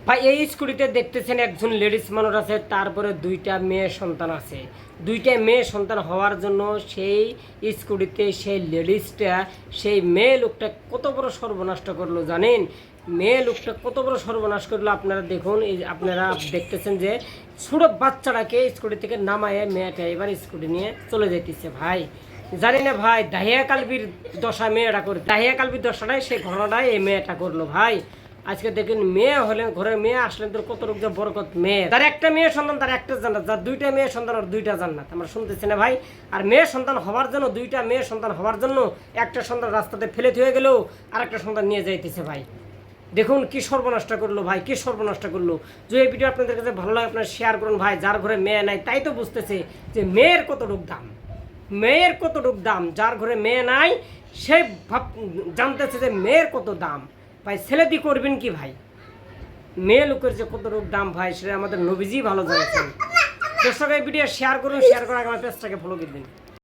ভাই এই স্কুটিতে দেখতেছেন একজন লেডিস মানুষ আছে, তারপরে দুইটা মেয়ে সন্তান আছে। দুইটা মেয়ে সন্তান হওয়ার জন্য সেই স্কুটিতে সেই লেডিসটা সেই মেয়ে লোকটা কত বড় সর্বনাশ করলো জানেন? মেয়ে লোকটা কত বড় সর্বনাশ করলো আপনারা দেখুন। এই আপনারা দেখতেছেন যে ছোট বাচ্চাটাকে স্কুটি থেকে নামায় মেয়েটা এবার স্কুটি নিয়ে চলে যেতেছে। ভাই জানি না ভাই, দাহিয়া কালবির দশা মেয়েটা করে, দাহিয়া কালবির দশাটাই সেই ঘটনাটাই এই মেয়েটা করলো। ভাই আজকে দেখেন মেয়ে হলেন, ঘরের মেয়ে আসলেন তোর কত রোগ বরকত। মেয়ে তার একটা মেয়ে সন্তান তার একটা জান্নাত, যার দুইটা মেয়ে সন্তান আর দুইটা জান্নাত। আমরা শুনতেছি না ভাই? আর মেয়ে সন্তান হওয়ার জন্য, দুইটা মেয়ে সন্তান হওয়ার জন্য একটা সন্তান রাস্তাতে ফেলে থুয়ে গেলেও আর একটা সন্তান নিয়ে যাইতেছে। ভাই দেখুন কি সর্বনষ্ট করলো, ভাই কি সর্বনষ্ট করলো। যদি এই ভিডিও আপনাদের কাছে ভালো লাগে আপনারা শেয়ার করুন। ভাই যার ঘরে মেয়ে নাই তাই তো বুঝতেছে যে মেয়ের কতটুক দাম, মেয়ের কতটুক দাম। যার ঘরে মেয়ে নাই সে জানতেছে যে মেয়ের কত দাম। ভাই ছেলে দিয়ে করবেন কি ভাই? মেয়ে লোকের যে কতটুক দাম ভাই সেটা আমাদের নবীজি ভালো জানেন। দর্শক এই ভিডিও শেয়ার করুন, শেয়ার করে আমার পেজটাকে ফলো করে দিন।